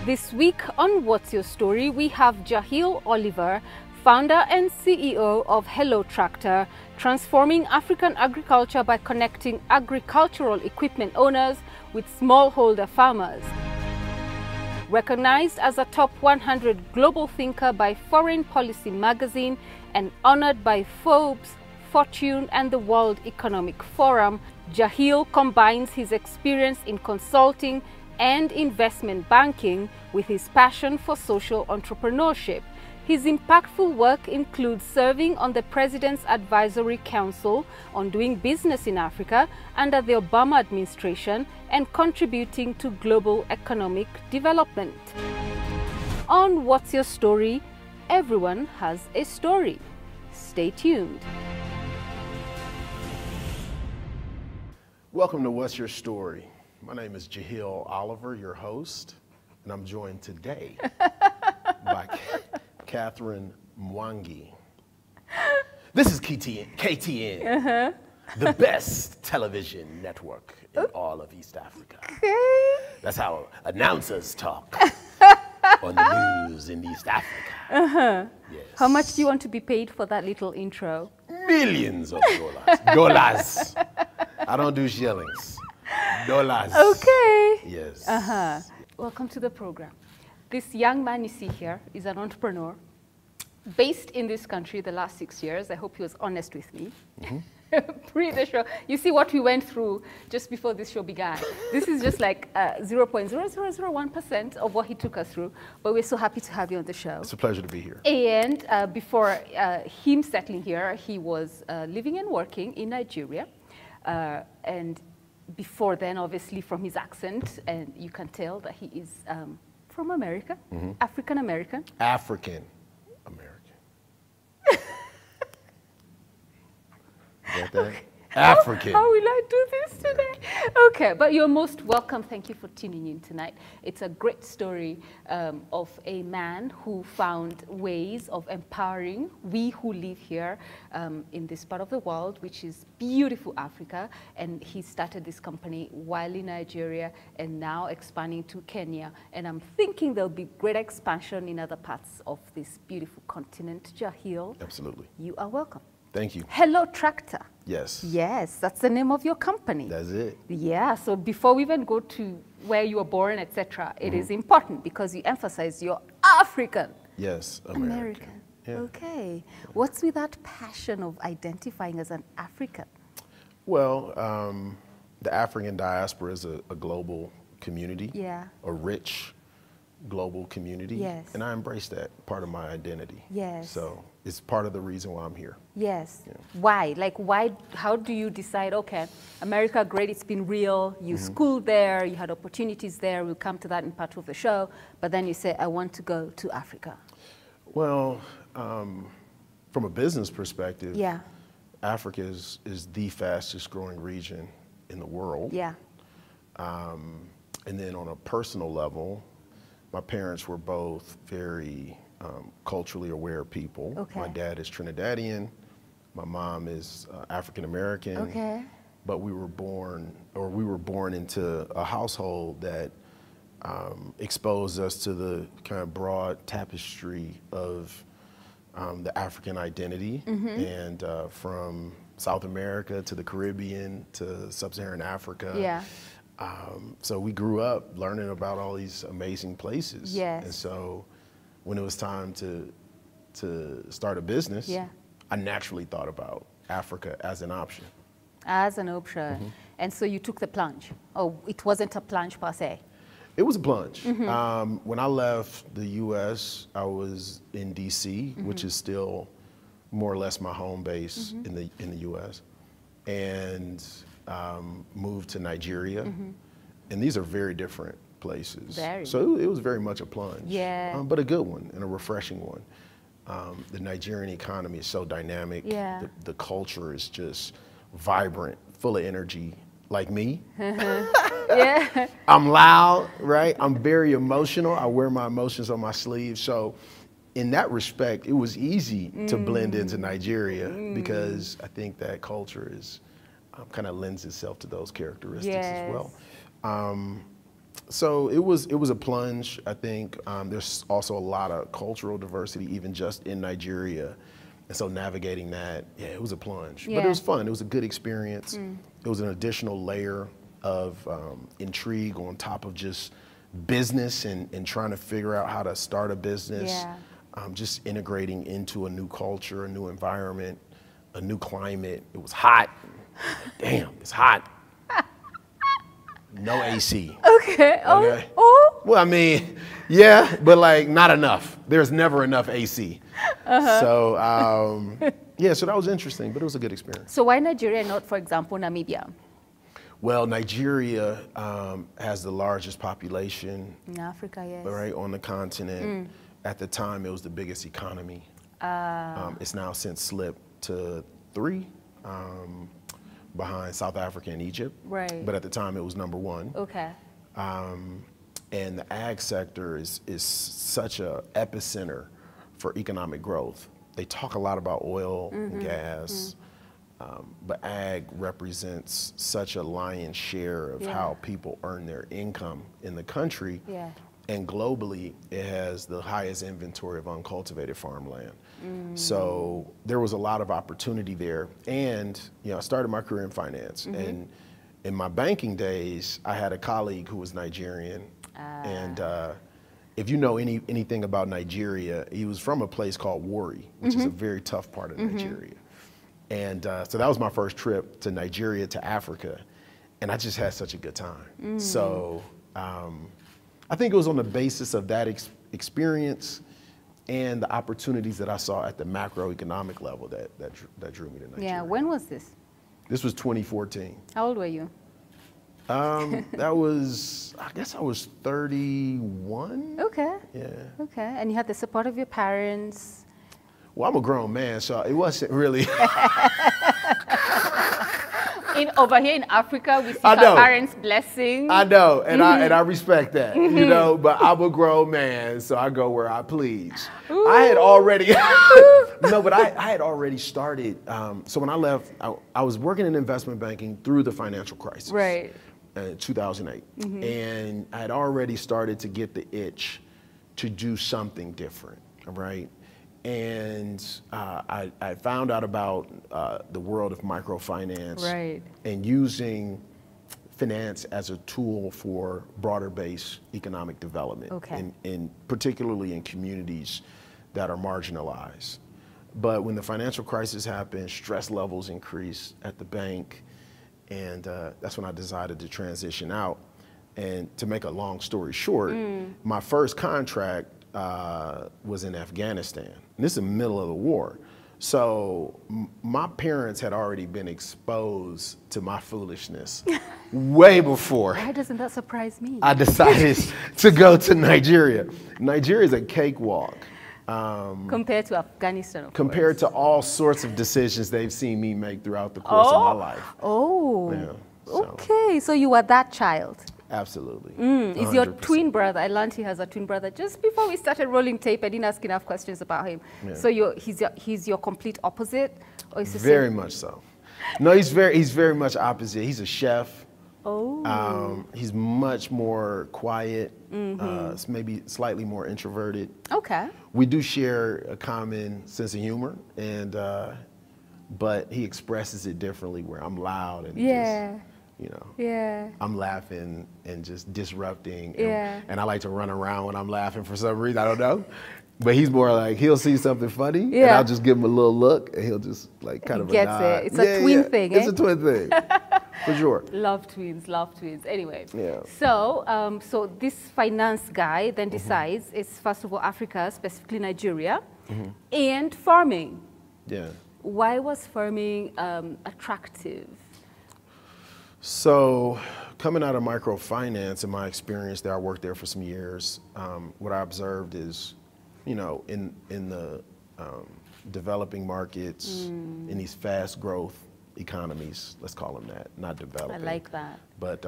This week on What's Your Story, we have Jehiel Oliver, founder and CEO of Hello Tracktor, transforming African agriculture by connecting agricultural equipment owners with smallholder farmers. Recognized as a top 100 global thinker by Foreign Policy magazine and honored by Forbes, Fortune and the World Economic Forum, Jehiel combines his experience in consulting and investment banking with his passion for social entrepreneurship. His impactful work includes serving on the President's Advisory Council on Doing Business in Africa under the Obama administration and contributing to global economic development. On What's Your Story, everyone has a story. Stay tuned. Welcome to What's Your Story? My name is Jehiel Oliver, your host, and I'm joined today by Catherine Mwangi. This is KTN, the best television network in all of East Africa. That's how announcers talk on the news in East Africa. Yes. How much do you want to be paid for that little intro? Millions of dollars. Dollars. I don't do shillings. Dollars. Okay. Yes. Welcome to the program. This young man you see here is an entrepreneur based in this country the last 6 years. I hope he was honest with me. Pre the show. You see what we went through just before this show began. This is just like 0.0001% of what he took us through. But we're so happy to have you on the show. It's a pleasure to be here. And before him settling here, he was living and working in Nigeria. And before then, obviously, from his accent, and you can tell that he is from America, African American. African American. Get that? Okay. African. How will I do this today? Okay, but you're most welcome. Thank you for tuning in tonight. It's a great story of a man who found ways of empowering we who live here in this part of the world, which is beautiful Africa. And he started this company while in Nigeria and now expanding to Kenya. And I'm thinking there'll be great expansion in other parts of this beautiful continent. Jehiel. Absolutely. You are welcome. Thank you. Hello Tracktor. Yes. Yes, that's the name of your company. That's it. Yeah, so before we even go to where you were born, etc., it is important because you emphasize you're African. Yes, American. Yeah. Okay. What's with that passion of identifying as an African? Well, the African diaspora is a global community. Yeah. A rich global community. Yes. And I embrace that part of my identity. Yes. So it's part of the reason why I'm here. Yes. Yeah. Why? Like, why? How do you decide, okay, America, great, it's been real, you schooled there, you had opportunities there, we'll come to that in part two of the show, but then you say, I want to go to Africa. Well, from a business perspective, Yeah. Africa is the fastest growing region in the world. Yeah. And then on a personal level, my parents were both very culturally aware people. Okay. My dad is Trinidadian. My mom is African American. Okay. But we were born into a household that exposed us to the kind of broad tapestry of the African identity, and from South America to the Caribbean to Sub-Saharan Africa. Yeah. So we grew up learning about all these amazing places. Yes. And so when it was time to start a business, Yeah. I naturally thought about Africa as an option. As an option. And so you took the plunge. Oh, it wasn't a plunge per se. It was a plunge. When I left the U.S., I was in D.C., which is still more or less my home base in the U.S., and moved to Nigeria. And these are very different places. Very. So it was very much a plunge. Yeah. But a good one and a refreshing one. The Nigerian economy is so dynamic. Yeah. The culture is just vibrant, full of energy, like me. Yeah. I'm loud, right? I'm very emotional. I wear my emotions on my sleeve. So in that respect, it was easy to blend into Nigeria because I think that culture is kind of lends itself to those characteristics as well. So it was a plunge, I think. There's also a lot of cultural diversity, even just in Nigeria. And so navigating that, yeah, it was a plunge. Yeah. But it was fun. It was a good experience. It was an additional layer of intrigue on top of just business and trying to figure out how to start a business. Yeah. Just integrating into a new culture, a new environment, a new climate. It was hot. Damn, it's hot. No AC. Okay. Okay. Oh. Well, I mean, yeah, but like not enough. There's never enough AC. So, yeah, so that was interesting, but it was a good experience. So why Nigeria, not, for example, Namibia? Well, Nigeria has the largest population, In Africa, yes. right, on the continent. At the time, it was the biggest economy. It's now since slipped to 3, behind South Africa and Egypt. Right. But at the time, it was number 1. Okay. And the ag sector is such a epicenter for economic growth. They talk a lot about oil and gas, but ag represents such a lion's share of how people earn their income in the country. Yeah. And globally, it has the highest inventory of uncultivated farmland. So there was a lot of opportunity there. And you know, I started my career in finance. And in my banking days, I had a colleague who was Nigerian. And if you know anything about Nigeria, he was from a place called Warri, which is a very tough part of Nigeria. And so that was my first trip to Nigeria, to Africa. And I just had such a good time. So I think it was on the basis of that experience and the opportunities that I saw at the macroeconomic level that drew me to Nigeria. Yeah, when was this? This was 2014. How old were you? That was, I guess I was 31. Okay. Yeah. Okay, and you had the support of your parents. Well, I'm a grown man, so it wasn't really. Over here in Africa, we see I our know. parents' blessing. I know, and I respect that, you know, but I'm a grown man, so I go where I please. Ooh. I had already, no, but I had already started, so when I left, I was working in investment banking through the financial crisis. Right. In 2008. And I had already started to get the itch to do something different, right? And I found out about the world of microfinance, Right. and using finance as a tool for broader-based economic development, Okay. in particularly in communities that are marginalized. But when the financial crisis happened, stress levels increased at the bank, and that's when I decided to transition out. And to make a long story short, my first contract was in Afghanistan. And this is the middle of the war. So my parents had already been exposed to my foolishness way before Why doesn't that surprise me? I decided to go to Nigeria. Nigeria is a cakewalk. Compared to Afghanistan, of Compared course. to all sorts of decisions they've seen me make throughout the course of my life. Oh. Yeah, so. Okay, so you were that child. Absolutely. Is your 100%. twin brother? I learned he has a twin brother. Just before we started rolling tape, I didn't ask enough questions about him. Yeah. So he's your complete opposite, or is the Very same? much so. No, he's very much opposite. He's a chef. Oh. He's much more quiet, maybe slightly more introverted. Okay. We do share a common sense of humor, and but he expresses it differently. Where I'm loud and Yeah. just, you know, Yeah. I'm laughing and just disrupting. Yeah. And I like to run around when I'm laughing for some reason. I don't know. But he's more like, he'll see something funny, and Yeah. I'll just give him a little look, and he'll just like kind He of gets nod. it. It's a twin thing, It's eh? a twin thing, for sure. Love twins, love twins. Anyway, Yeah. so so this finance guy then decides it's first of all Africa, specifically Nigeria, and farming. Yeah. Why was farming attractive? So, coming out of microfinance, in my experience there, I worked there for some years. What I observed is, you know, in the developing markets, in these fast growth economies, let's call them that, not developing. I like that. But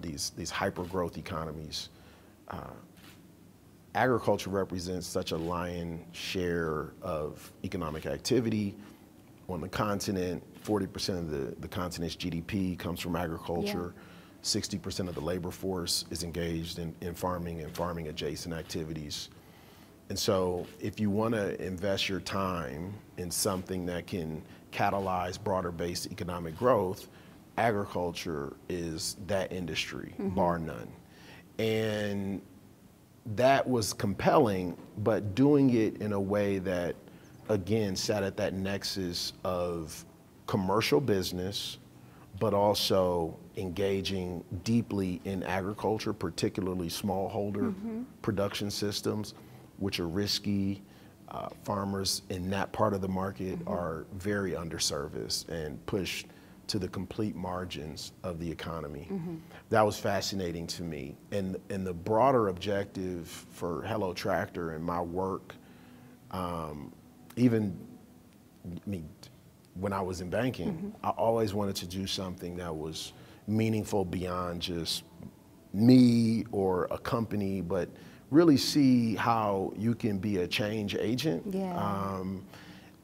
these hyper growth economies, agriculture represents such a lion's share of economic activity on the continent. 40% of the continent's GDP comes from agriculture. 60% of the labor force is engaged in farming and farming adjacent activities. And so if you want to invest your time in something that can catalyze broader based economic growth, agriculture is that industry, bar none. And that was compelling, but doing it in a way that, again, sat at that nexus of commercial business, but also engaging deeply in agriculture, particularly smallholder production systems, which are risky. Farmers in that part of the market are very underserviced and pushed to the complete margins of the economy. That was fascinating to me. And the broader objective for Hello Tractor and my work, even me, when I was in banking, I always wanted to do something that was meaningful beyond just me or a company, but really see how you can be a change agent. Yeah.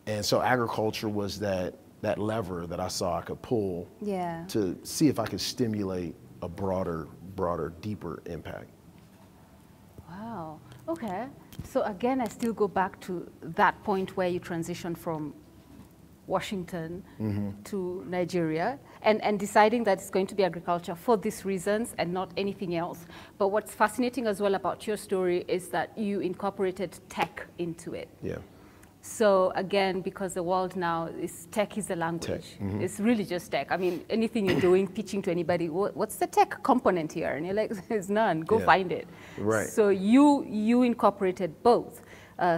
And so agriculture was that lever that I saw I could pull to see if I could stimulate a broader, deeper impact. Wow. Okay. So again, I still go back to that point where you transitioned from Washington to Nigeria and deciding that it's going to be agriculture for these reasons and not anything else. But what's fascinating as well about your story is that you incorporated tech into it. Yeah. So again, because the world now is tech is the language. It's really just tech. I mean, anything you're doing, pitching to anybody, what's the tech component here? And you're like, there's none, go find it. Right. So you incorporated both.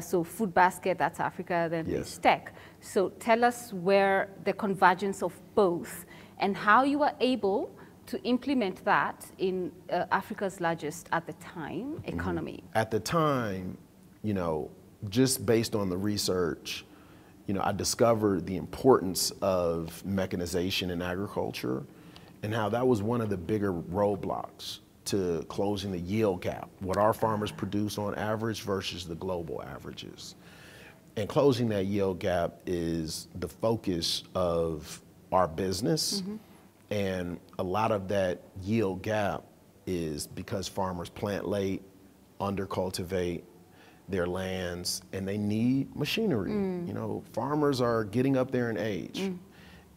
So food basket, that's Africa, then there's tech. So tell us where the convergence of both and how you were able to implement that in Africa's largest, at the time, economy. At the time, you know, just based on the research, you know, I discovered the importance of mechanization in agriculture and how that was one of the bigger roadblocks to closing the yield gap, what our farmers produce on average versus the global averages. And closing that yield gap is the focus of our business. And a lot of that yield gap is because farmers plant late, undercultivate their lands, and they need machinery. You know, farmers are getting up there in age,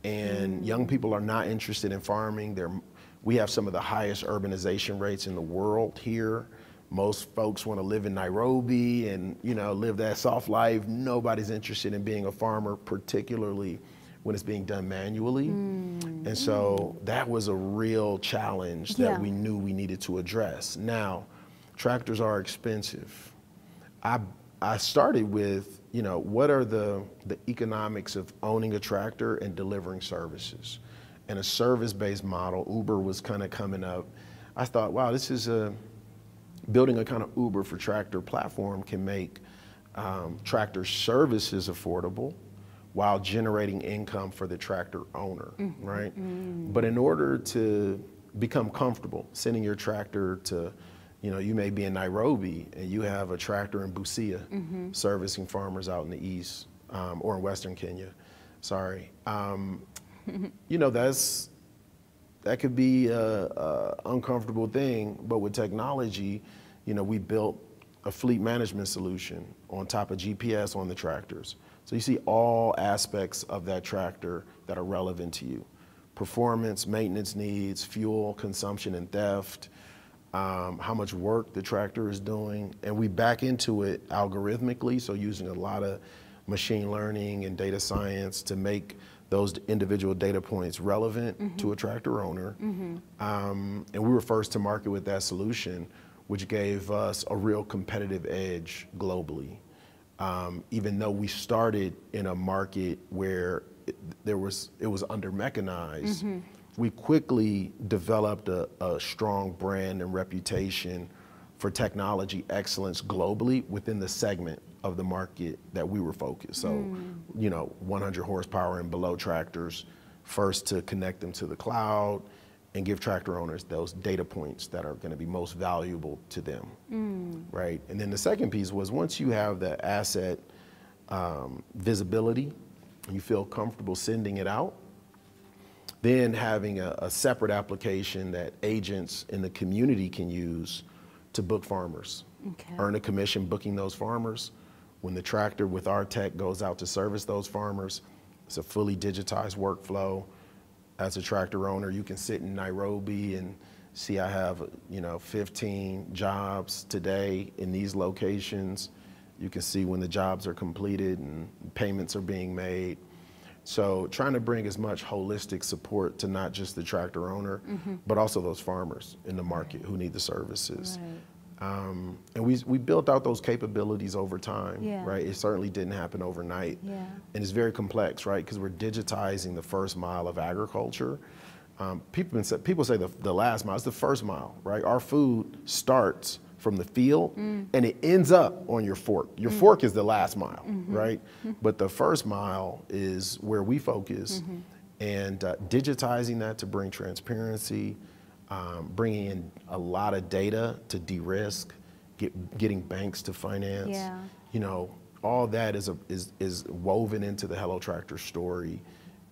and young people are not interested in farming. We have some of the highest urbanization rates in the world here. Most folks want to live in Nairobi and, you know, live that soft life. Nobody's interested in being a farmer, particularly when it's being done manually. And so that was a real challenge that we knew we needed to address. Now, tractors are expensive. I started with, you know, what are the economics of owning a tractor and delivering services? And a service-based model, Uber was kind of coming up. I thought, wow, this is building a kind of Uber for tractor platform can make tractor services affordable while generating income for the tractor owner, right? But in order to become comfortable sending your tractor to, you know, you may be in Nairobi and you have a tractor in Busia servicing farmers out in the east or in Western Kenya, sorry. You know, that could be a uncomfortable thing, but with technology, you know, we built a fleet management solution on top of GPS on the tractors. So you see all aspects of that tractor that are relevant to you. Performance, maintenance needs, fuel consumption and theft, how much work the tractor is doing, and we back into it algorithmically, so using a lot of machine learning and data science to make those individual data points relevant to a tractor owner. And we were first to market with that solution, which gave us a real competitive edge globally. Even though we started in a market where it was under mechanized, we quickly developed a strong brand and reputation for technology excellence globally within the segment of the market that we were focused. So, you know, 100 horsepower and below tractors, first to connect them to the cloud and give tractor owners those data points that are going to be most valuable to them, right? And then the second piece was once you have the asset visibility, you feel comfortable sending it out, Then having a separate application that agents in the community can use to book farmers. Okay. Earn a commission booking those farmers. When the tractor with our tech goes out to service those farmers, it's a fully digitized workflow. As a tractor owner, you can sit in Nairobi and see I have 15 jobs today in these locations. You can see when the jobs are completed and payments are being made. So trying to bring as much holistic support to not just the tractor owner, but also those farmers in the market who need the services. Right. And we built out those capabilities over time, Yeah. right? It certainly didn't happen overnight. Yeah. And it's very complex, right? Because we're digitizing the first mile of agriculture. People say the last mile, it's the first mile, right? Our food starts from the field and it ends up on your fork. Your fork is the last mile, right? But the first mile is where we focus, and digitizing that to bring transparency, bringing in a lot of data to de-risk, getting banks to finance. Yeah. All that is woven into the Hello Tractor story.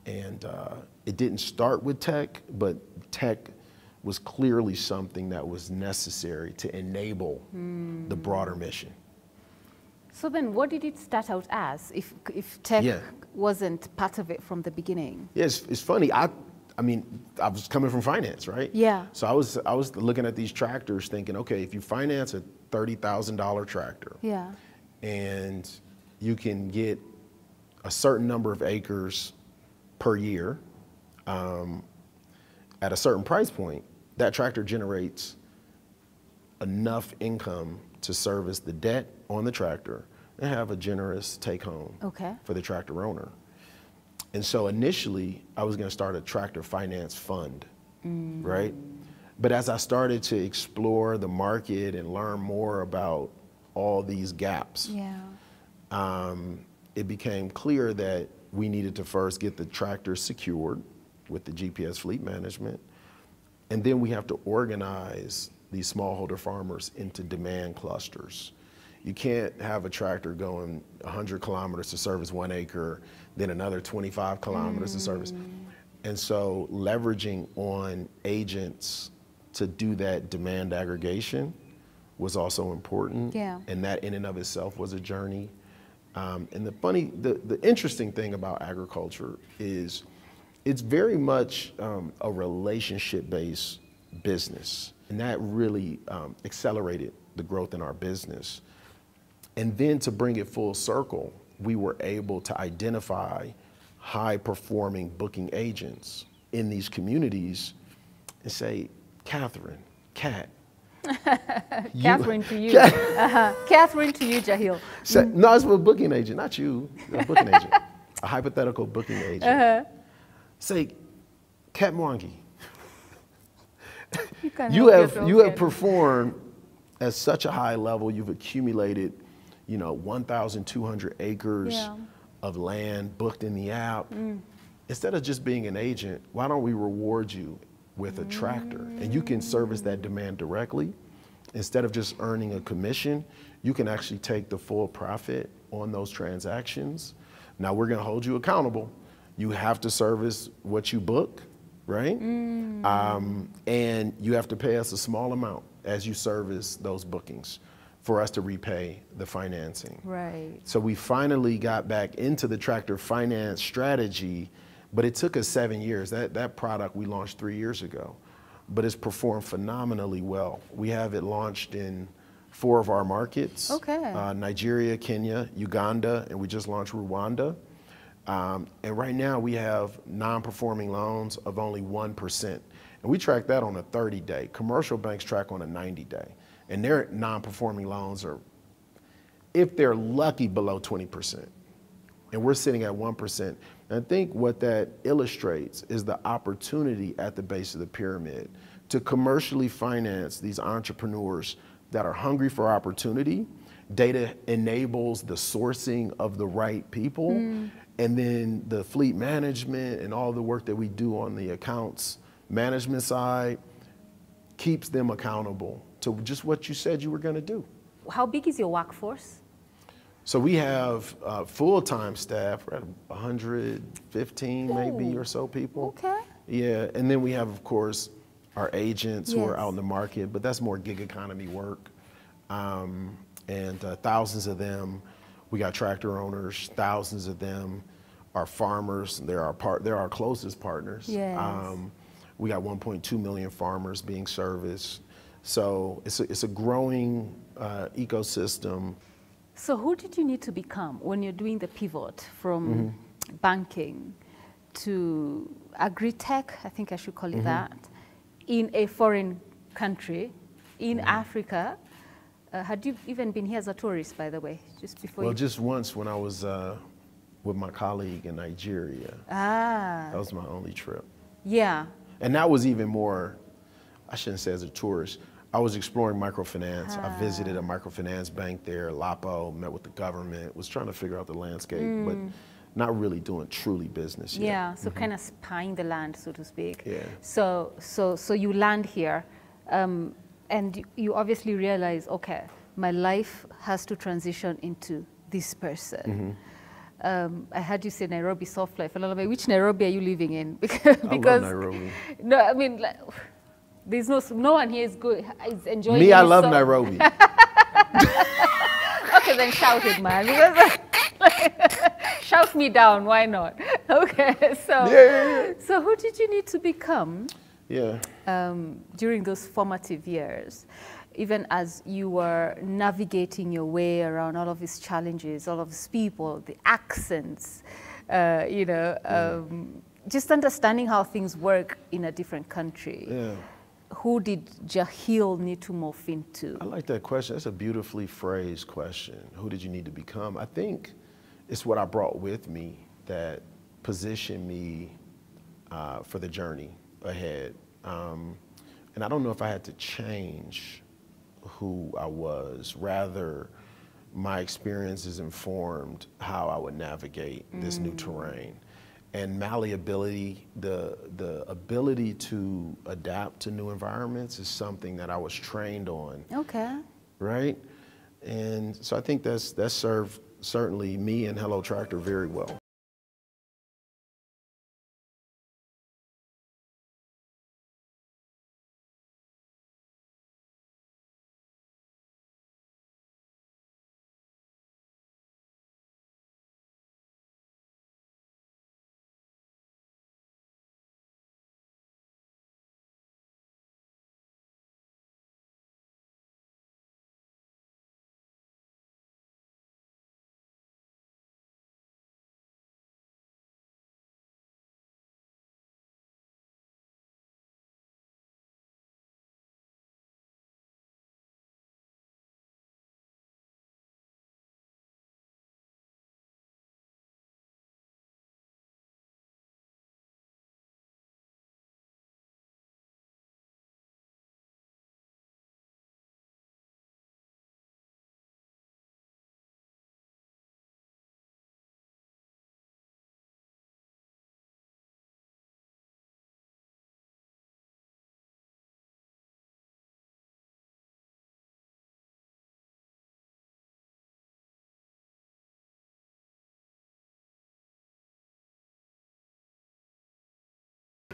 And it didn't start with tech, but tech was clearly something that was necessary to enable the broader mission. So then what did it start out as if tech Yeah. wasn't part of it from the beginning? Yeah, it's funny. I was coming from finance, right? Yeah. So I was looking at these tractors thinking, okay, if you finance a $30,000 tractor, Yeah. and you can get a certain number of acres per year at a certain price point, that tractor generates enough income to service the debt on the tractor and have a generous take home for the tractor owner. And so initially I was going to start a tractor finance fund, right? But as I started to explore the market and learn more about all these gaps, it became clear that we needed to first get the tractor secured with the GPS fleet management, and then we have to organize these smallholder farmers into demand clusters. You can't have a tractor going 100 kilometers to service 1 acre, then another 25 kilometers to service. And so leveraging on agents to do that demand aggregation was also important. Yeah. And that in and of itself was a journey. And the interesting thing about agriculture is it's very much a relationship-based business. And that really accelerated the growth in our business. And then to bring it full circle, we were able to identify high-performing booking agents in these communities and say, Catherine, Kat. Catherine to you. Catherine to you, Jehiel. No, it's a booking agent, not you, a booking agent, a hypothetical booking agent. Say, Kat Mwangi, you have performed at such a high level. You've accumulated, 1,200 acres of land booked in the app. Instead of just being an agent, why don't we reward you with a tractor? And you can service that demand directly. Instead of just earning a commission, you can actually take the full profit on those transactions. Now we're going to hold you accountable. You have to service what you book, right? And you have to pay us a small amount as you service those bookings for us to repay the financing. Right. So we finally got back into the tractor finance strategy, but it took us 7 years. That product we launched 3 years ago, but it's performed phenomenally well. We have it launched in 4 of our markets. Nigeria, Kenya, Uganda, and we just launched Rwanda. And right now we have non-performing loans of only 1%. And we track that on a 30-day. Commercial banks track on a 90-day. And their non-performing loans are, if they're lucky, below 20%. And we're sitting at 1%. And I think what that illustrates is the opportunity at the base of the pyramid to commercially finance these entrepreneurs that are hungry for opportunity. Data enables the sourcing of the right people. And then the fleet management and all the work that we do on the accounts management side keeps them accountable to just what you said you were going to do. How big is your workforce? So we have full-time staff, we're at 115 maybe or so people. Yeah, and then we have, of course, our agents who are Yes. out in the market, but that's more gig economy work. And thousands of them, we got tractor owners, thousands of them are farmers. They're our closest partners. Yes. We got 1.2 million farmers being serviced. So it's a growing ecosystem. So who did you need to become when you're doing the pivot from banking to agri-tech, I think I should call it that, in a foreign country, in Africa? Had you even been here as a tourist, by the way, just before Well, just once when I was with my colleague in Nigeria. Ah. That was my only trip. Yeah. And that was even more, I shouldn't say as a tourist, I was exploring microfinance. I visited a microfinance bank there, Lapo, met with the government, was trying to figure out the landscape, but not really doing truly business yet. Yeah, so kind of spying the land, so to speak. Yeah. So you land here, and you obviously realize, okay, my life has to transition into this person. I heard you say Nairobi soft life a little bit. Which Nairobi are you living in? Because I love Nairobi. No, I mean, like, there's no one here is good, is enjoying. Me, I love so. Nairobi. Okay, then shout it, man. Shout me down. Why not? Okay, so so who did you need to become? Yeah. During those formative years, even as you were navigating your way around all of these challenges, all of these people, the accents, just understanding how things work in a different country. Yeah. Who did Jehiel need to morph into? I like that question. That's a beautifully phrased question. Who did you need to become? I think it's what I brought with me that positioned me for the journey ahead. And I don't know if I had to change who I was. Rather, my experiences informed how I would navigate this new terrain. And malleability, the ability to adapt to new environments is something that I was trained on. Okay. Right? And so I think that served certainly me and Hello Tractor very well.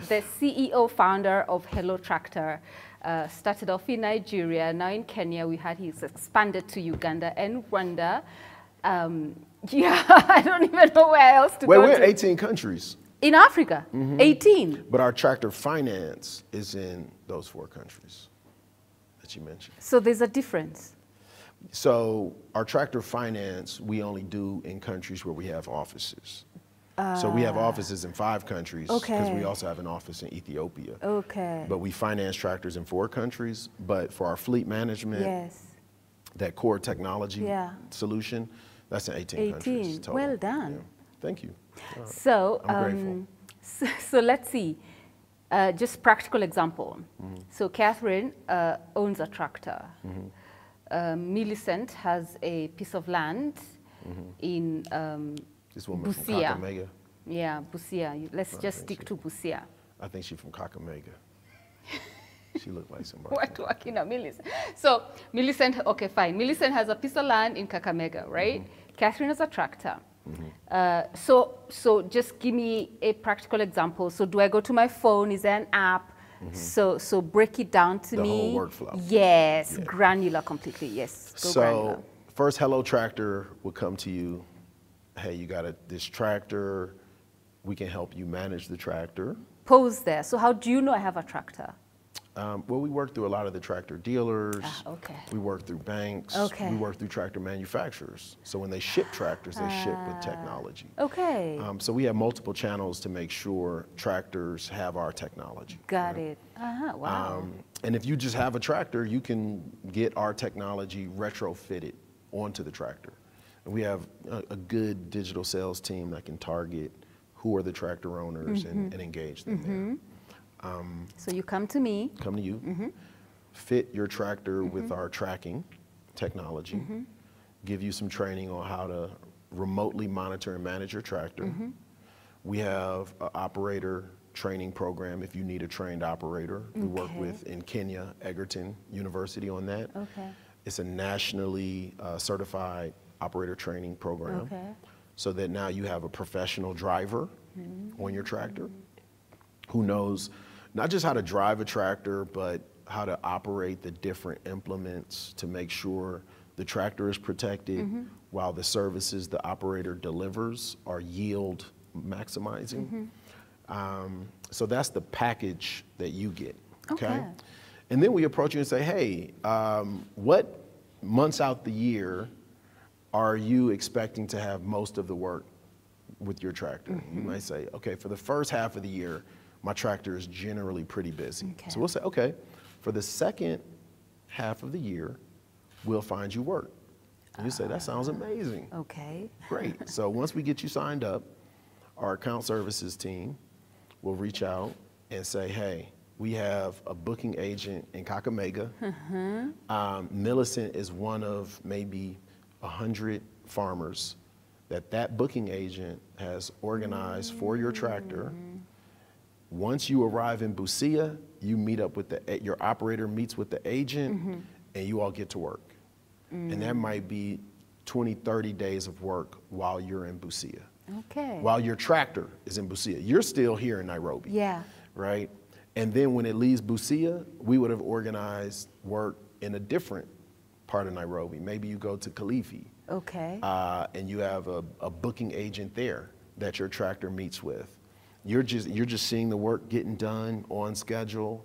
The CEO founder of Hello Tractor started off in Nigeria, now in Kenya. He's expanded to Uganda and Rwanda. Yeah, I don't even know where else to go. We're in 18 countries. In Africa, 18. But our tractor finance is in those 4 countries that you mentioned. So there's a difference. So our tractor finance, we only do in countries where we have offices. So we have offices in 5 countries because we also have an office in Ethiopia. Okay. But we finance tractors in 4 countries. But for our fleet management, that core technology solution, that's in 18 countries total. Well done. Yeah. Thank you. So, I'm grateful. so let's see, just practical example. So Catherine owns a tractor. Millicent has a piece of land in This woman from Busia. Kakamega. Yeah, Busia. Let's just stick to Busia. I think she's from Kakamega. She looked like somebody. What working on Millicent? So Millicent, okay, fine. Millicent has a piece of land in Kakamega, right? Catherine has a tractor. So just give me a practical example. So do I go to my phone? Is there an app? So break it down to me. The whole workflow. Yes, granular completely. Yes, go granular. So first, Hello Tractor will come to you. Hey, you got this tractor. We can help you manage the tractor. Pause there. So how do you know I have a tractor? Well, we work through a lot of the tractor dealers. Okay. We work through banks. Okay. We work through tractor manufacturers. So when they ship tractors, they ship with technology. Okay. So we have multiple channels to make sure tractors have our technology. Got it. Wow. And if you just have a tractor, you can get our technology retrofitted onto the tractor. And we have a good digital sales team that can target who are the tractor owners and engage them there. So you come to me. Come to you, fit your tractor with our tracking technology, give you some training on how to remotely monitor and manage your tractor. We have an operator training program if you need a trained operator. We work with, in Kenya, Egerton University on that. Okay. It's a nationally certified operator training program. Okay. So that now you have a professional driver on your tractor who knows not just how to drive a tractor, but how to operate the different implements to make sure the tractor is protected while the services the operator delivers are yield maximizing. So that's the package that you get, okay? And then we approach you and say, hey, what months out the year are you expecting to have most of the work with your tractor? You might say, okay, for the first half of the year, my tractor is generally pretty busy. So we'll say, okay, for the second half of the year, we'll find you work. And you say, that sounds amazing. Okay. Great. So once we get you signed up, our account services team will reach out and say, hey, we have a booking agent in Kakamega. Millicent is one of maybe 100 farmers that booking agent has organized for your tractor. Once you arrive in Busia, you meet up with your operator meets with the agent and you all get to work. And that might be 20, 30 days of work while you're in Busia. Okay. While your tractor is in Busia. You're still here in Nairobi. Yeah. Right? And then when it leaves Busia, we would have organized work in a different part of Nairobi. Maybe you go to Kilifi. Okay. And you have a booking agent there that your tractor meets with. You're just seeing the work getting done on schedule,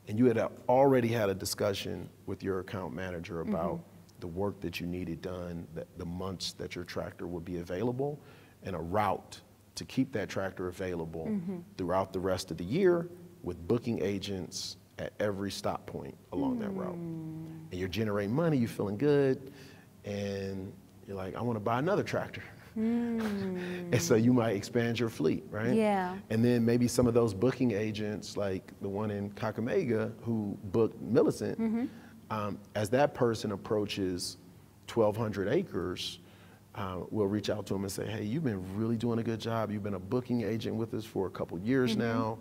and you had already had a discussion with your account manager about the work that you needed done, the months that your tractor would be available, and a route to keep that tractor available throughout the rest of the year with booking agents at every stop point along that route. And you're generating money, you're feeling good, and you're like, I want to buy another tractor. And so you might expand your fleet, right? Yeah. And then maybe some of those booking agents, like the one in Kakamega who booked Millicent, as that person approaches 1,200 acres, we'll reach out to them and say, hey, you've been really doing a good job. You've been a booking agent with us for a couple years now.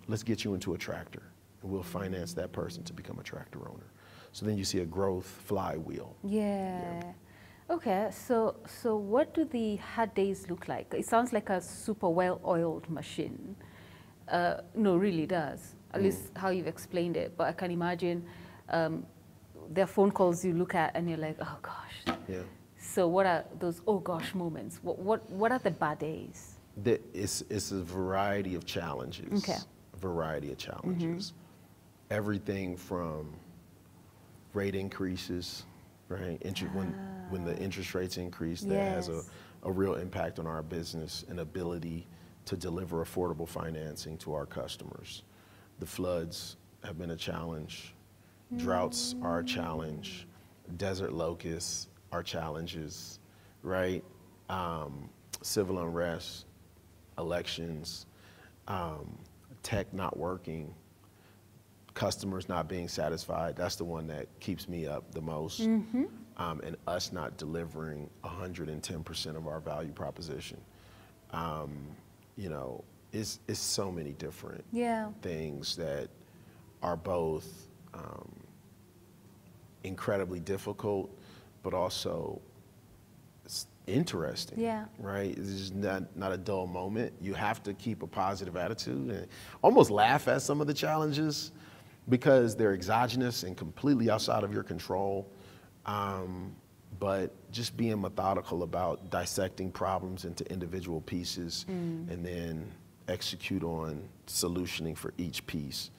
Let's get you into a tractor, and we'll finance that person to become a tractor owner. So then you see a growth flywheel. Yeah. Okay, so what do the hard days look like? It sounds like a super well-oiled machine. No, really does. At least how you've explained it. But I can imagine there are phone calls you look at and you're like, oh gosh. Yeah. So what are those oh gosh moments? What are the bad days? It's a variety of challenges. Okay. A variety of challenges. Everything from rate increases, right? When the interest rates increase, that has a real impact on our business and ability to deliver affordable financing to our customers. The floods have been a challenge. Droughts are a challenge. Desert locusts are challenges, right? Civil unrest, elections, tech not working, customers not being satisfied. That's the one that keeps me up the most. And us not delivering 110% of our value proposition. You know, it's so many different things that are both incredibly difficult, but also it's interesting. Yeah. Right? It's just not a dull moment. You have to keep a positive attitude and almost laugh at some of the challenges because they're exogenous and completely outside of your control. But just being methodical about dissecting problems into individual pieces and then execute on solutioning for each piece.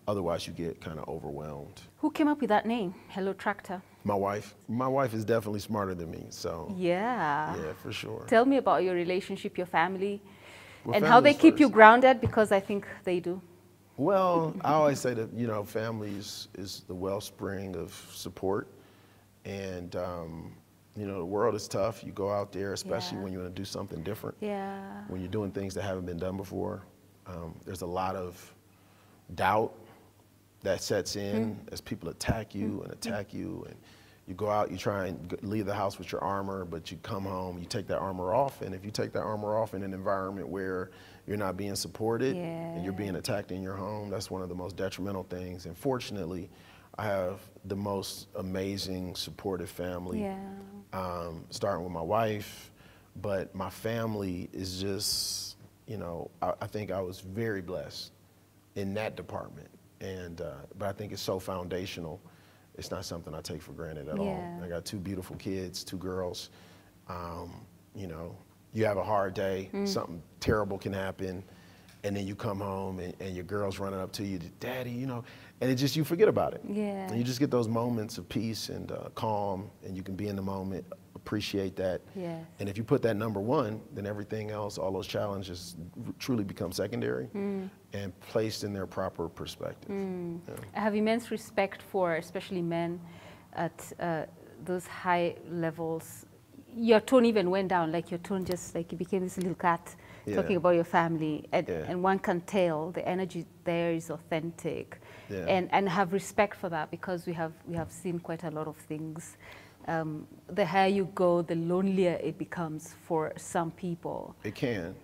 Otherwise, you get kind of overwhelmed. Who came up with that name, Hello Tractor? My wife. My wife is definitely smarter than me, so. Yeah. Yeah, for sure. Tell me about your relationship, your family, Well, and how they keep you first. grounded, because I think they do. Well, I always say that, you know, family is the wellspring of support. And, you know, the world is tough. You go out there, especially when you want to do something different. Yeah. When you're doing things that haven't been done before. There's a lot of doubt that sets in as people attack you and attack you. And you go out, you try and leave the house with your armor, but you come home, you take that armor off. And if you take that armor off in an environment where you're not being supported and you're being attacked in your home, that's one of the most detrimental things. And fortunately, I have the most amazing supportive family, starting with my wife, but my family is just, you know, I think I was very blessed in that department. And, but I think it's so foundational. It's not something I take for granted at all. I got 2 beautiful kids, 2 girls. You know, you have a hard day, something terrible can happen, and then you come home and your girl's running up to you, Daddy, you know, and it just, you forget about it. And you just get those moments of peace and calm, and you can be in the moment, appreciate that. And if you put that number 1, then everything else, all those challenges truly become secondary and placed in their proper perspective. I have immense respect for especially men at those high levels. Your tone even went down, like your tone just like you became this little cat talking about your family, and one can tell the energy there is authentic, and have respect for that, because we have seen quite a lot of things. The higher you go, the lonelier it becomes for some people. It can.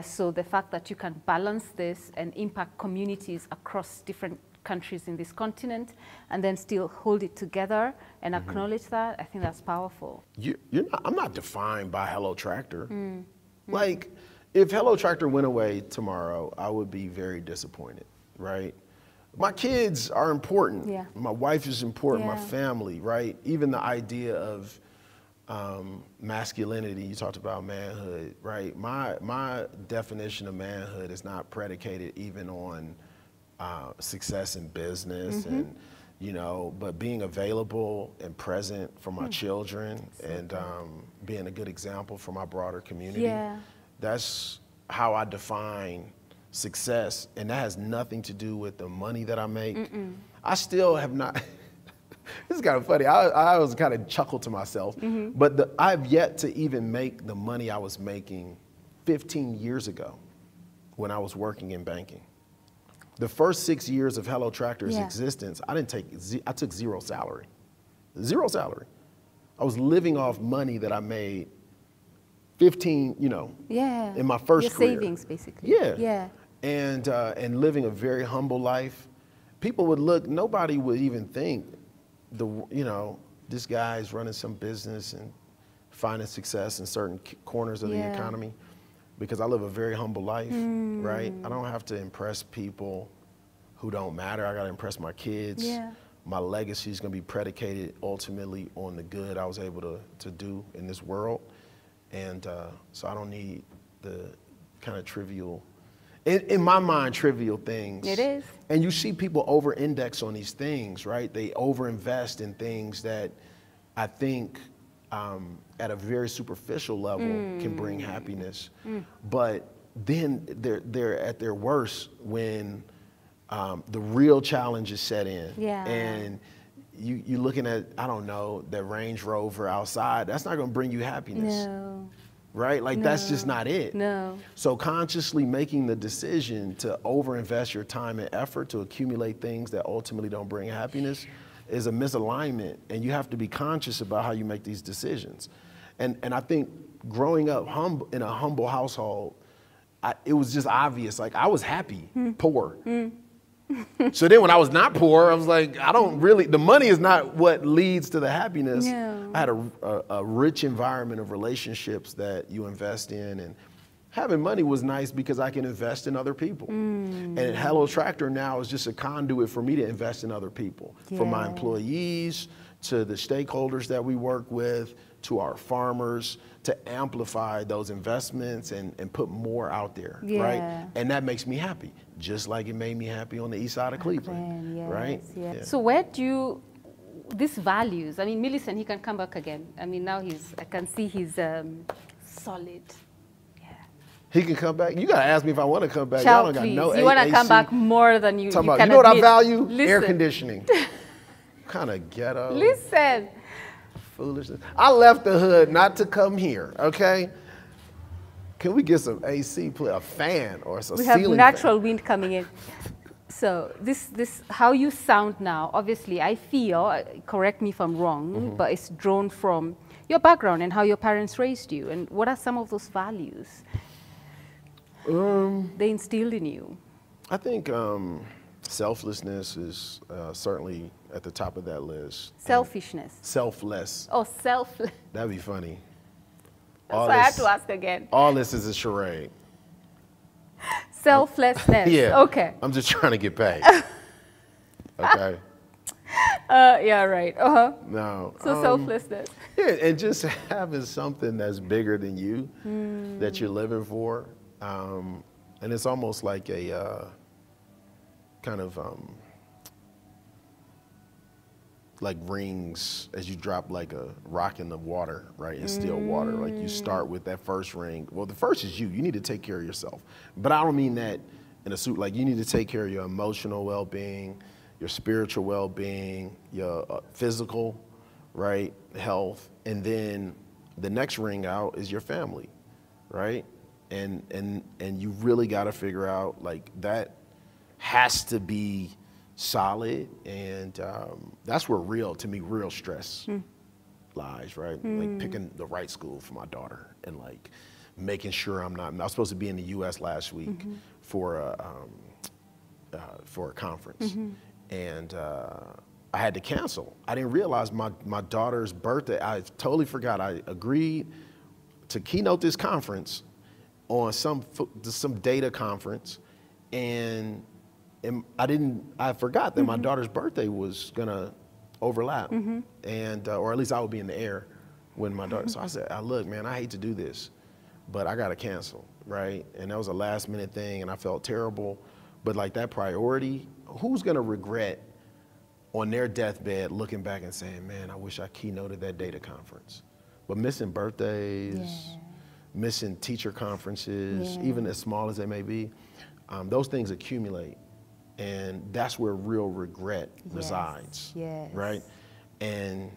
So the fact that you can balance this and impact communities across different countries in this continent, and then still hold it together and acknowledge that, I think that's powerful. I'm not defined by Hello Tractor. Like, if Hello Tractor went away tomorrow, I would be very disappointed, right? My kids are important. My wife is important, my family, right? Even the idea of masculinity, you talked about manhood, right? My definition of manhood is not predicated even on success in business and, you know, but being available and present for my children and being a good example for my broader community. That's how I define success, and that has nothing to do with the money that I make. I still have not, this is kind of funny, I was kind of chuckle to myself, but I've yet to even make the money I was making 15 years ago when I was working in banking. The first 6 years of Hello Tractor's existence, I took 0 salary. 0 salary. I was living off money that I made 15, you know, in my first career. Your savings, basically. And living a very humble life. People would look, nobody would even think, you know, this guy's running some business and finding success in certain corners of the economy, because I live a very humble life, right? I don't have to impress people who don't matter. I got to impress my kids. My legacy is going to be predicated ultimately on the good I was able to do in this world. And so I don't need the kind of trivial, in my mind, trivial things. It is. And you see people over-index on these things, right? They over-invest in things that I think at a very superficial level can bring happiness. But then they're at their worst when the real challenges set in. And you're looking at, I don't know, the Range Rover outside. That's not going to bring you happiness. Right? Like, that's just not it. So consciously making the decision to overinvest your time and effort to accumulate things that ultimately don't bring happiness is a misalignment, and you have to be conscious about how you make these decisions. And I think growing up in a humble household, it was just obvious. Like, I was happy, poor. So then when I was not poor, I was like, I don't really, the money is not what leads to the happiness. Yeah. I had a rich environment of relationships that you invest in, and having money was nice because I can invest in other people. And Hello Tractor now is just a conduit for me to invest in other people, from my employees to the stakeholders that we work with, to our farmers, to amplify those investments and put more out there, right? And that makes me happy, just like it made me happy on the east side of Cleveland, right? Yeah. So where do you, these values, I mean, Millicent, he can come back again. I mean, now I can see he's solid. He can come back. You gotta ask me if I want to come back. Child, Y'all don't please. got no You want to come back more than you can admit. You know what I value? Listen. Air conditioning. Kind of ghetto. Listen. Foolishness. I left the hood not to come here, okay? Can we get some AC, a fan or some ceiling fan? We have natural wind coming in. So this, how you sound now, obviously I feel, correct me if I'm wrong, but it's drawn from your background and how your parents raised you. And what are some of those values they instilled in you? I think selflessness is certainly at the top of that list. Selfishness. Selfless. Oh, selfless. That'd be funny. That's why I had to ask again. All this is a charade. Selflessness. Yeah. Okay. I'm just trying to get paid. Okay. Yeah, right. No. So selflessness. Yeah, and just having something that's bigger than you that you're living for. And it's almost like a kind of like rings as you drop like a rock in the water, right? In still water. Like you start with that first ring. Well, the first is you. You need to take care of yourself. But I don't mean that in a suit. Like you need to take care of your emotional well-being, your spiritual well-being, your physical, right, health. And then the next ring out is your family, right? And you really got to figure out like that has to be solid, and that's where real stress lies, right? Like picking the right school for my daughter and like making sure I was supposed to be in the U.S. last week for a conference, and I had to cancel. I didn't realize my daughter's birthday, I totally forgot. I agreed to keynote this conference on some data conference, and I forgot that my daughter's birthday was gonna overlap, and or at least I would be in the air when my daughter. So I said, "Look, man, I hate to do this, but I gotta cancel, right?" And that was a last minute thing, and I felt terrible. But like that priority, who's gonna regret on their deathbed looking back and saying, "Man, I wish I keynoted that data conference," but missing birthdays, missing teacher conferences, even as small as they may be, those things accumulate. And that's where real regret resides, right? And,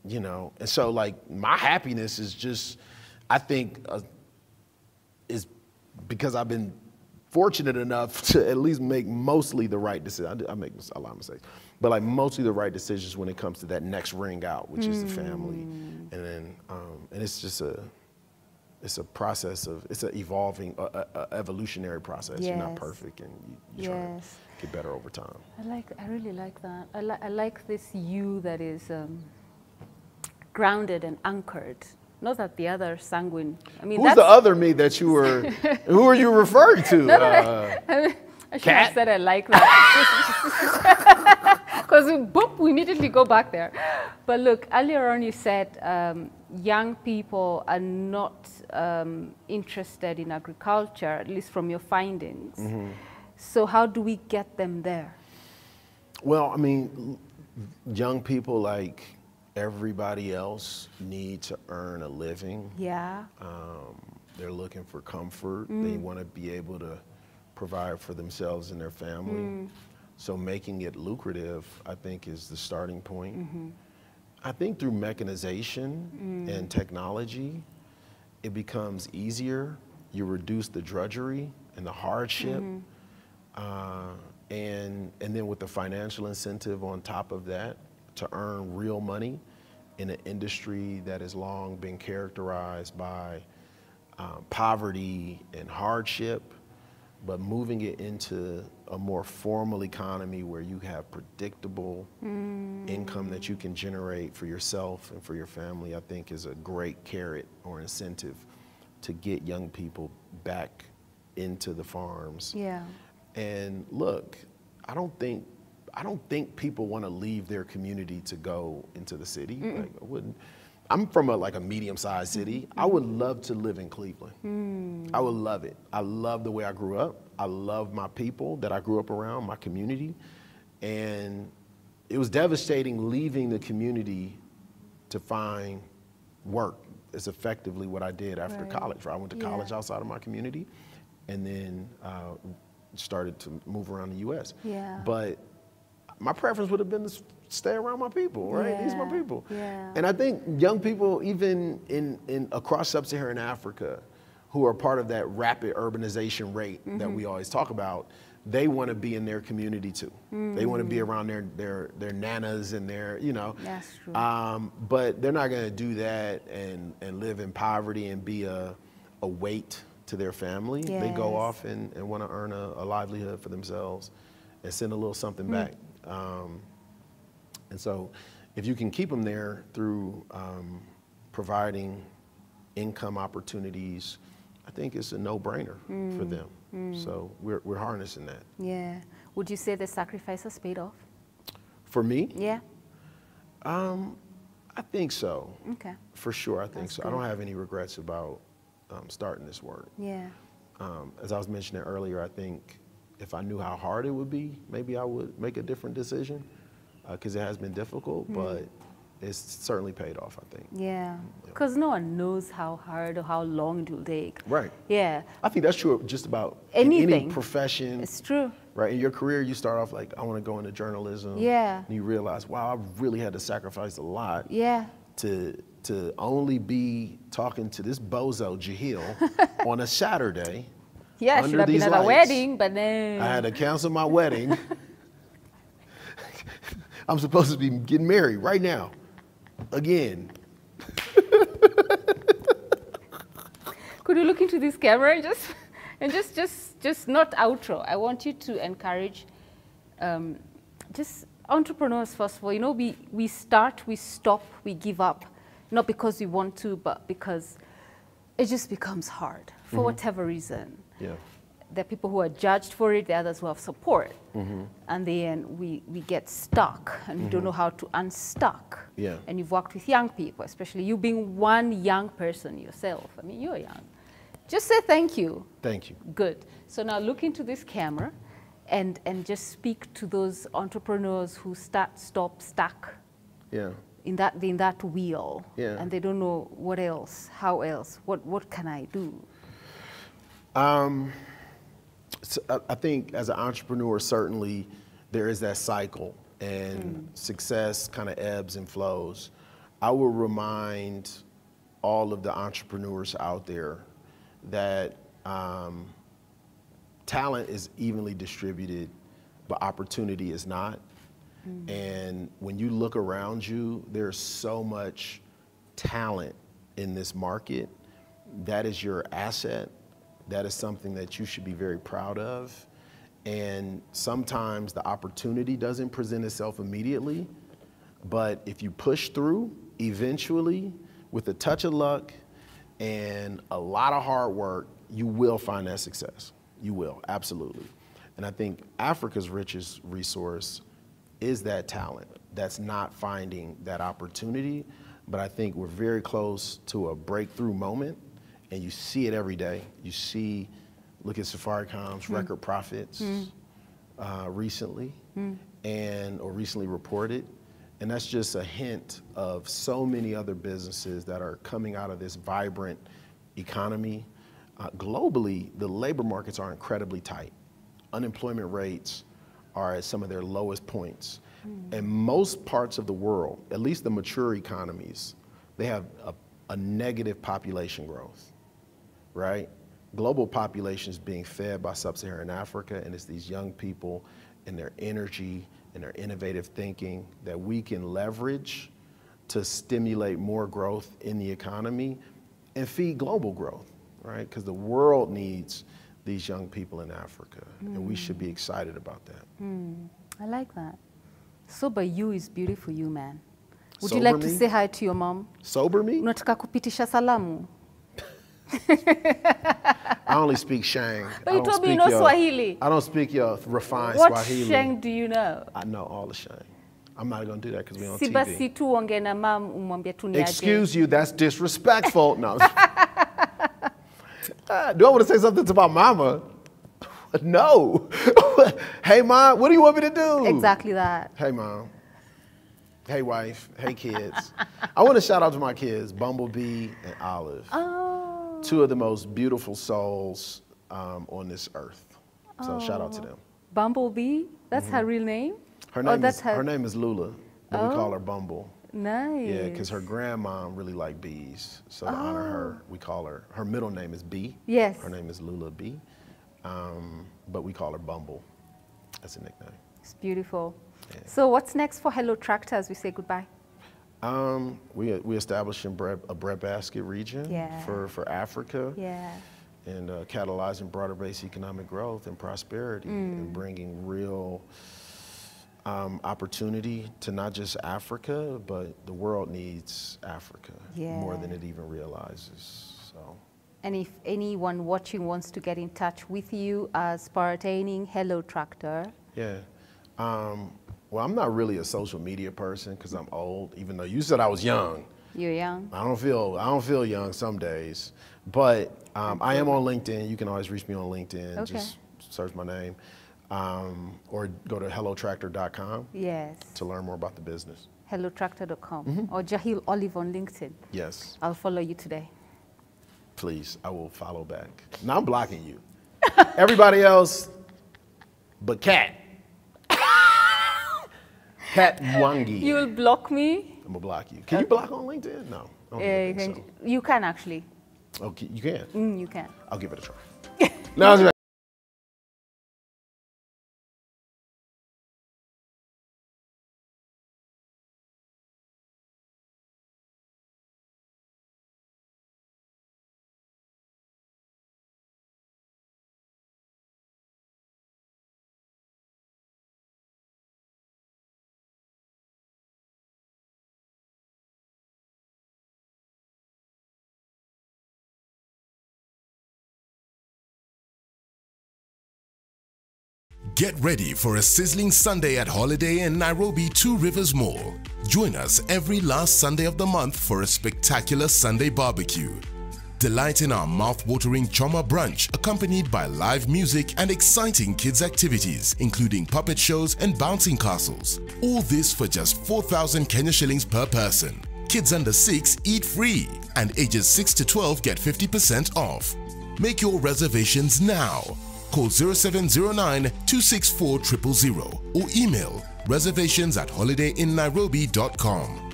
you know, and so like my happiness is just, I think, is because I've been fortunate enough to at least make mostly the right decisions. I make a lot of mistakes, but like mostly the right decisions when it comes to that next ring out, which is the family. And then, and it's just it's a process of, it's an evolving, evolutionary process. You're not perfect, and you try to get better over time. I really like that. I like this you that is grounded and anchored. Not that the other sanguine. I mean, who's the other me that you were? Who are you referring to? I should have said I like that. Because we immediately go back there. But look, earlier on you said young people are not interested in agriculture, at least from your findings. So how do we get them there? Well, I mean, young people, like everybody else, need to earn a living. They're looking for comfort. They want to be able to provide for themselves and their family. So making it lucrative, I think, is the starting point. I think through mechanization and technology, it becomes easier. You reduce the drudgery and the hardship. And then with the financial incentive on top of that, to earn real money in an industry that has long been characterized by poverty and hardship, but moving it into a more formal economy where you have predictable income that you can generate for yourself and for your family, I think is a great carrot or incentive to get young people back into the farms. Yeah. And look, I don't think people want to leave their community to go into the city. Like, I wouldn't. I'm from a medium-sized city. I would love to live in Cleveland. I would love it. I love the way I grew up. I love my people that I grew up around, my community. And it was devastating leaving the community to find work. It's effectively what I did after college. Right? I went to college outside of my community and then started to move around the U.S. Yeah. But my preference would have been to stay around my people, right? Yeah. These are my people. Yeah. And I think young people, even in across sub-Saharan Africa, who are part of that rapid urbanization rate that we always talk about, they want to be in their community too. They want to be around their nanas and their, That's true. but they're not going to do that and live in poverty and be a weight to their family. Yes. They go off and want to earn a livelihood for themselves and send a little something back. And so if you can keep them there through providing income opportunities, I think it's a no-brainer for them. So we're harnessing that. Yeah. Would you say the sacrifice has paid off? For me? Yeah. I think so. Okay. For sure, I think That's so. good. I don't have any regrets about starting this work. Yeah. As I was mentioning earlier, I think if I knew how hard it would be, maybe I would make a different decision because it has been difficult, but it's certainly paid off, I think. Yeah. Because no one knows how hard or how long it will take. Right. Yeah. I think that's true of just about any Anything. profession. It's true. Right. In your career, you start off like, I want to go into journalism. Yeah. And you realize, wow, I really had to sacrifice a lot Yeah. to only be talking to this bozo, Jehiel, on a Saturday. Yeah, I under should have been these at a lights. wedding, but no. I had to cancel my wedding. I'm supposed to be getting married right now. Again. Could you look into this camera and just not outro? I want you to encourage just entrepreneurs first of all. We start, we stop, we give up, not because we want to, but because it just becomes hard for whatever reason. Yeah. There are people who are judged for it, there are others who have support. And then we get stuck and we don't know how to unstuck. Yeah. And you've worked with young people, especially you being one young person yourself. I mean, you're young. Just say thank you. Thank you. Good. So now look into this camera and just speak to those entrepreneurs who stop, stuck Yeah. in that wheel. Yeah. And they don't know what else, how else, what can I do? So I think as an entrepreneur, certainly there is that cycle and success kind of ebbs and flows. I will remind all of the entrepreneurs out there that talent is evenly distributed, but opportunity is not. And when you look around you, there's so much talent in this market. That is your asset. That is something that you should be very proud of. And sometimes the opportunity doesn't present itself immediately, but if you push through, eventually, with a touch of luck and a lot of hard work, you will find that success. You will, absolutely. And I think Africa's richest resource is that talent that's not finding that opportunity. But I think we're very close to a breakthrough moment, and you see it every day. You see, look at Safaricom's record profits recently, or recently reported. And that's just a hint of so many other businesses that are coming out of this vibrant economy. Globally, the labor markets are incredibly tight. Unemployment rates are at some of their lowest points. In most parts of the world, at least the mature economies, they have a negative population growth, right? Global population is being fed by sub-Saharan Africa, and it's these young people and their energy and their innovative thinking that we can leverage to stimulate more growth in the economy and feed global growth, right? Because the world needs these young people in Africa, and we should be excited about that. I like that. Sober you is beautiful, you man. Would Sober you like to me? say hi to your mom? Sober me? Unataka kupitisha salamu? I only speak Shang. But you told me you know Swahili. I don't speak your refined What Swahili. Sheng do you know? I know all the Shang. I'm not going to do that because we're on Si TV. basi tu uongee na mam umwambie tu ni aje. Excuse you, that's disrespectful. No. Do I want to say something about mama? No. Hey, mom, what do you want me to do? Exactly that. Hey, mom. Hey, wife. Hey, kids. I want to shout out to my kids, Bumblebee and Olive. Oh. Two of the most beautiful souls on this earth. So shout out to them. Bumblebee? That's her real name? Her name is Lula, but we call her Bumble. Nice. Yeah, because her grandma really liked bees. So to honor her, we call her middle name is B. Yes. Her name is Lula B. But we call her Bumble. That's a nickname. It's beautiful. Yeah. So what's next for Hello Tractor as we say goodbye? We established a breadbasket region for Africa. Yeah. And catalyzing broader-based economic growth and prosperity and bringing real opportunity to not just Africa, but the world needs Africa more than it even realizes. So. And if anyone watching wants to get in touch with you as pertaining Hello Tractor. Yeah. Well, I'm not really a social media person because I'm old, even though you said I was young. You're young? I don't feel young some days, but I am on LinkedIn. You can always reach me on LinkedIn. Okay. Just search my name. Or go to hellotractor.com to learn more about the business. Hellotractor.com or Jehiel Olive on LinkedIn. Yes. I'll follow you today. Please, I will follow back. Now I'm blocking you. Everybody else but Kat. Kat Mwangi. You will block me? I'm going to block you. Can you block on LinkedIn? No. I don't think so. You can actually. Okay, you can? You can. I'll give it a try. No, Get ready for a sizzling Sunday at Holiday Inn Nairobi 2 Rivers Mall. Join us every last Sunday of the month for a spectacular Sunday barbecue. Delight in our mouth-watering Choma brunch accompanied by live music and exciting kids activities including puppet shows and bouncing castles. All this for just 4,000 Kenya shillings per person. Kids under 6 eat free and ages 6 to 12 get 50% off. Make your reservations now. Call 0709-264-000 or email reservations@holidayinnairobi.com.